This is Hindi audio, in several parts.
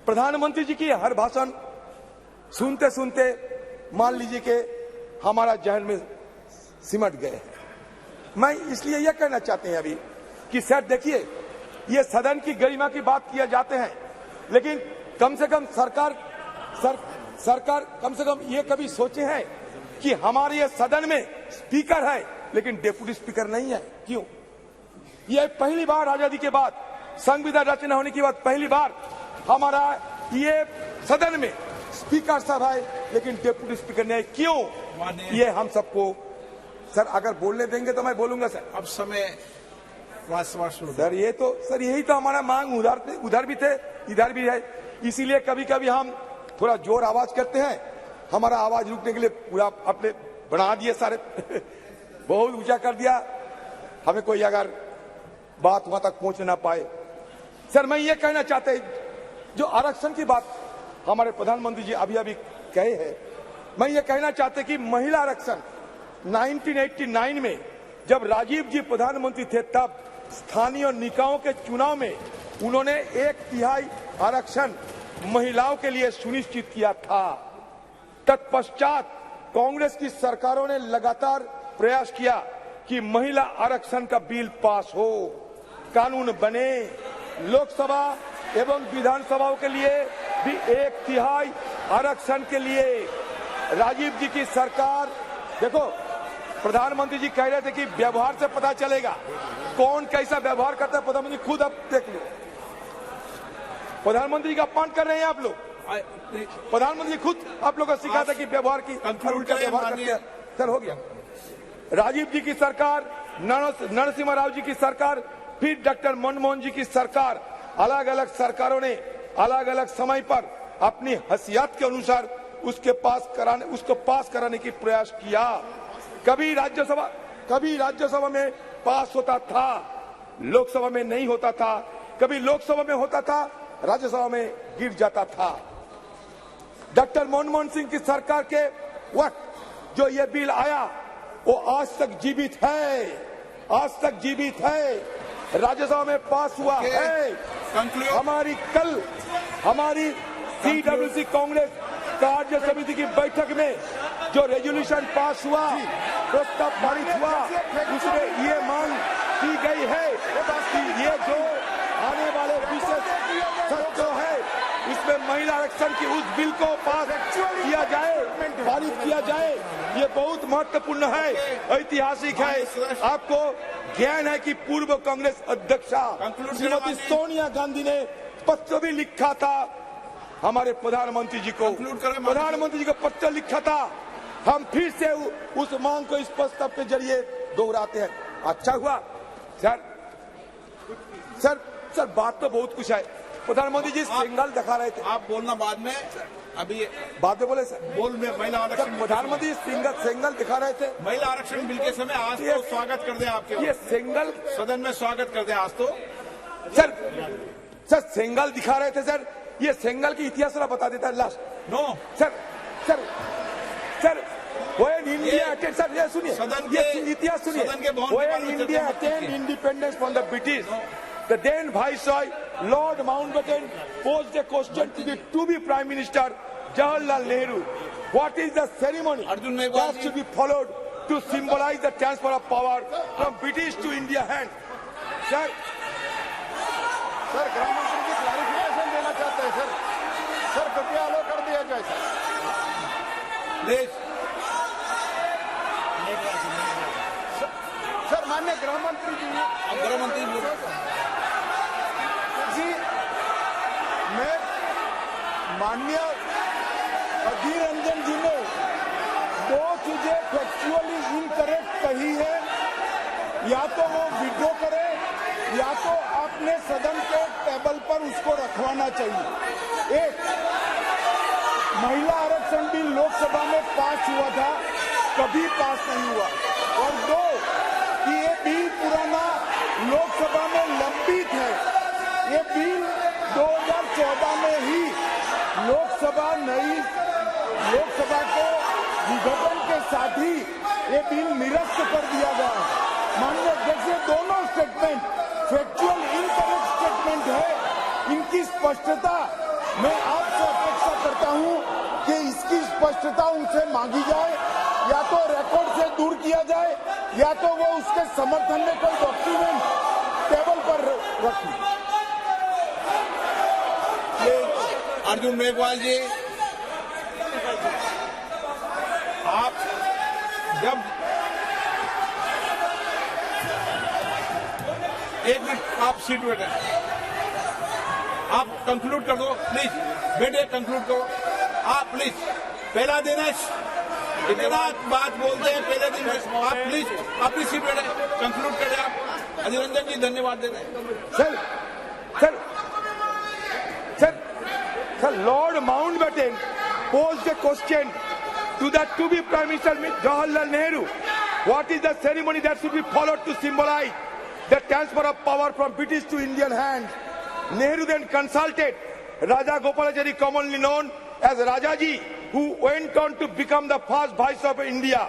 प्रधानमंत्री जी की हर भाषण सुनते सुनते मान लीजिए कि हमारा जहन में सिमट गए। मैं इसलिए यह कहना चाहते हैं अभी कि सर देखिए, ये सदन की गरिमा की बात किया जाते हैं, लेकिन कम से कम सरकार कम से कम ये कभी सोचे हैं कि हमारे ये सदन में स्पीकर है लेकिन डेप्यूटी स्पीकर नहीं है। क्यों? ये पहली बार आजादी के बाद, संविधान रचना होने के बाद पहली बार हमारा ये सदन में स्पीकर साहब है लेकिन डेप्यूटी स्पीकर नहीं है। क्यों? ये हम सबको सर अगर बोलने देंगे तो मैं बोलूंगा सर। अब समय सर ये तो सर यही तो हमारा मांग उधर भी थे इधर भी है, इसीलिए कभी कभी हम थोड़ा जोर आवाज करते हैं। हमारा आवाज रुकने के लिए पूरा अपने बढ़ा दिए सारे बहुत ऊंचा कर दिया, हमें कोई अगर बात वहां तक पहुंच ना पाए। सर मैं ये कहना चाहते जो आरक्षण की बात हमारे प्रधानमंत्री जी अभी अभी कहे हैं, मैं ये कहना चाहते कि महिला आरक्षण 1989 में जब राजीव जी प्रधानमंत्री थे तब स्थानीय निकायों के चुनाव में उन्होंने 1/3 आरक्षण महिलाओं के लिए सुनिश्चित किया था। तत्पश्चात कांग्रेस की सरकारों ने लगातार प्रयास किया कि महिला आरक्षण का बिल पास हो, कानून बने। लोकसभा एवं विधानसभाओं के लिए भी 1/3 आरक्षण के लिए राजीव जी की सरकार, देखो प्रधानमंत्री जी कह रहे थे कि व्यवहार से पता चलेगा कौन कैसा व्यवहार करता है। प्रधानमंत्री खुद अब देख लो, प्रधानमंत्री का अपमान कर रहे हैं आप लोग। प्रधानमंत्री खुद आप लोग को सिखाता कि व्यवहार की उल्टा व्यवहार करते हैं। सर हो गया। राजीव जी की सरकार, नरसिम्हा राव जी की सरकार, फिर डॉक्टर मनमोहन जी की सरकार, अलग अलग सरकारों ने अलग अलग समय पर अपनी हैसियत के अनुसार उसको पास कराने की प्रयास किया। कभी राज्यसभा में पास होता था, लोकसभा में नहीं होता था। कभी लोकसभा में होता था, राज्यसभा में गिर जाता था। डॉक्टर मनमोहन सिंह की सरकार के वक्त जो ये बिल आया वो आज तक जीवित है, आज तक जीवित है, राज्यसभा में पास हुआ है। हमारी CWC कांग्रेस कार्य समिति की बैठक में जो रेजोल्यूशन पास हुआ, प्रस्ताव पारित हुआ, उसमें ये मांग की गई है कि ये जो आने वाले विशेष सत्र है इसमें महिला आरक्षण की उस बिल को पास किया जाए, पारित किया जाए। ये बहुत महत्वपूर्ण है, ऐतिहासिक है। आपको ज्ञान है कि पूर्व कांग्रेस अध्यक्षा श्रीमती सोनिया गांधी ने पत्र भी लिखा था हमारे प्रधानमंत्री जी को, पत्र लिखा था। हम फिर से उस मांग को इस प्रस्ताव के जरिए दोहराते हैं। अच्छा हुआ सर बात तो बहुत कुछ है। प्रधानमंत्री जी सिंगल दिखा रहे थे, आप बोलना बाद में, अभी बाद में बोले सर। महिला आरक्षण प्रधानमंत्री सिंगल दिखा रहे थे। महिला आरक्षण बिल के समय आज तो स्वागत कर दें आपके, ये सिंगल सदन में स्वागत कर दें आज तो। सर सिंगल दिखा रहे थे सर, ये सिंगल की इतिहास बता देता है last. No sir when India attained, sir ये सुनिए, ये इतिहास सुनिए। When India attained independence from the British, the then Viceroy Lord Mountbatten posed a question to the to-be Prime Minister Jawaharlal Nehru. What is the ceremony that should be followed to symbolize the transfer of power from British to India hand? Sir गृह मंत्री जी क्लैरिफिकेशन देना चाहते हैं सर कृपया अलो कर दिया जाए सर। माननीय गृह मंत्री जी मैं माननीय अधीर रंजन जी ने 2 चीजें फैक्चुअली इनकरेक्ट कही है, या तो वो विड्रॉ करे या तो आपने सदन के टेबल पर उसको रखवाना चाहिए। एक, महिला आरक्षण बिल लोकसभा में पास हुआ था, कभी पास नहीं हुआ। और 2, कि ये बिल पुराना लोकसभा में लंबित है। ये बिल 2014 में ही लोकसभा के विघटन के साथ ही ये बिल निरस्त कर दिया गया। माननीय अध्यक्ष, दोनों स्टेटमेंट फैक्चुअल इनकरेक्ट स्टेटमेंट है, इनकी स्पष्टता मैं स्पष्टता उनसे मांगी जाए, या तो रिकॉर्ड से दूर किया जाए, या तो वो उसके समर्थन में कोई डॉक्यूमेंट टेबल पर रखें। अर्जुन मेघवाल जी, आप जब एक मिनट, आप सीट बैठे, आप कंक्लूड कर दो प्लीज, बेटे कंक्लूड करो आप प्लीज। पहला दिन है, इतना बात बोलते हैं पहले दिन में, आप प्लीज अपनी सीट बैठे कंक्लूड करें आप। अधीर रंजन जी धन्यवाद दे रहे हैं। Sir sir sir sir Lord Mountbatten posed a question to the to-be Prime Minister Jawaharlal Nehru. What is the ceremony that should be followed to symbolize the transfer of power from British to Indian hands? Nehru then consulted Raja Gopalachari, commonly known as Rajaji, who went on to become the first Vice of India.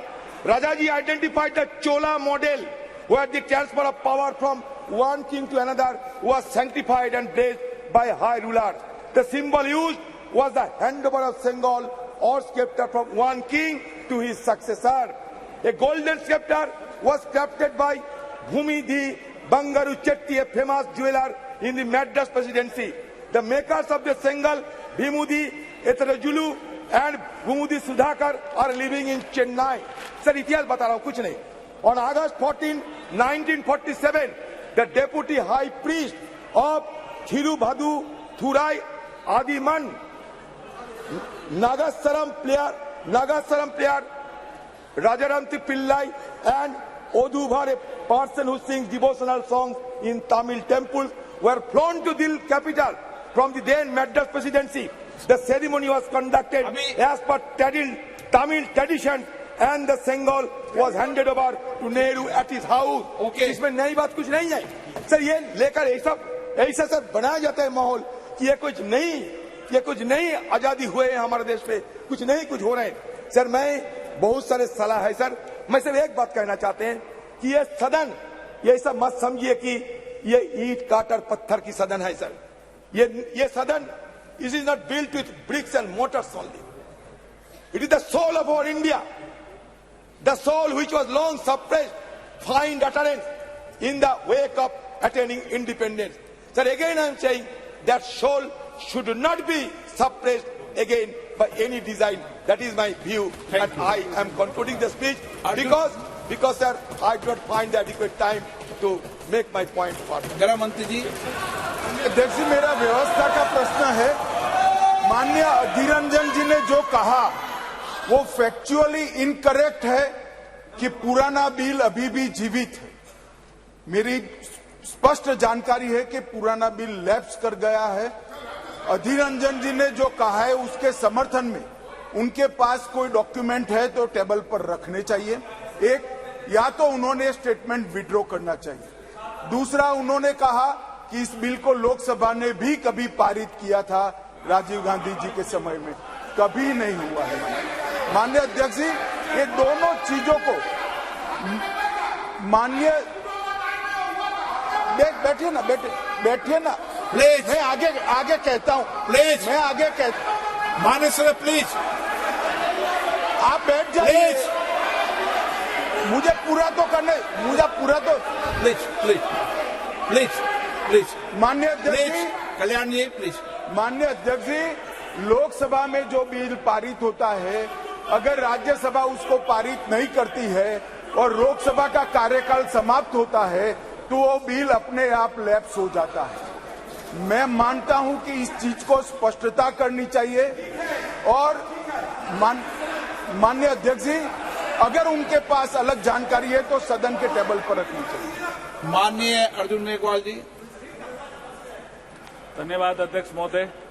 Rajaji identified the Chola model, where the transfer of power from one king to another was sanctified and blessed by high rulers. The symbol used was the handover of Sengal or scepter from one king to his successor. A golden scepter was crafted by Bhumidhi Bangaru Chetty, a famous jeweler in the Madras presidency. The makers of the Sengal, Bhimudi Etarajulu and Bhumudi Sudhakar, are living in Chennai. Sir, इतिहास बता रहा हूँ, कुछ नहीं. On August 14, 1947, the deputy high priest of Thirubhadu Thurai Adiman, Nagasaram player Rajaramti Pillai, and Odhuvar, a person who sings devotional songs in Tamil temples, were flown to Dil capital from the then Madras presidency. The ceremony was conducted as per Tamil tradition, and the Sengal was handed over to Nehru at his house. Okay. इसमें नई बात कुछ नहीं है सर. ये लेकर ऐसा सर बनाया जाता है माहौल कि ये कुछ नई आजादी हुए हैं हमारे देश पे, कुछ हो रहे हैं. सर, मैं बहुत सारे सलाह है सर. मैं सिर्फ एक बात कहना चाहते हैं कि ये सदन, ये सब मत समझिए कि ये ईट काटर पत्थर की सदन है सर. ये सदन, it is not built with bricks and mortars only. It is the soul of our India. The soul which was long suppressed find utterance in the wake of attaining independence. Sir, again I am saying that soul should not be suppressed again by any design. That is my view. Thank and you. I am concluding the speech because sir, I do not find the adequate time to make my point further. गृह मंत्री जी, अध्यक्ष जी, मेरा व्यवस्था का प्रश्न है. माननीय अधीर रंजन जी ने जो कहा वो फैक्चुअली इनकरेक्ट है कि पुराना बिल अभी भी जीवित है. मेरी स्पष्ट जानकारी है कि पुराना बिल लैप्स कर गया है. अधीर रंजन जी ने जो कहा है उसके समर्थन में उनके पास कोई डॉक्यूमेंट है तो टेबल पर रखने चाहिए. एक, या तो उन्होंने स्टेटमेंट विड्रॉ करना चाहिए. दूसरा, उन्होंने कहा कि इस बिल को लोकसभा ने भी कभी पारित किया था राजीव गांधी जी के समय में. कभी नहीं हुआ है. माननीय अध्यक्ष जी, ये दोनों चीजों को माननीय बैठिए ना प्लीज. मैं आगे कहता हूँ. प्लीज. मैं आगे कहता. माननीय सर प्लीज, आप बैठ जाइए. मुझे पूरा तो प्लीज माननीय अध्यक्ष जी, कल्याण जी प्लीज. माननीय अध्यक्ष जी, लोकसभा में जो बिल पारित होता है, अगर राज्यसभा उसको पारित नहीं करती है और लोकसभा का कार्यकाल समाप्त होता है तो वो बिल अपने आप लैप्स हो जाता है. मैं मानता हूं कि इस चीज को स्पष्टता करनी चाहिए. और माननीय अध्यक्ष जी, अगर उनके पास अलग जानकारी है तो सदन के टेबल पर रखनी चाहिए. माननीय अर्जुन मेघवाल जी. धन्यवाद अध्यक्ष महोदय.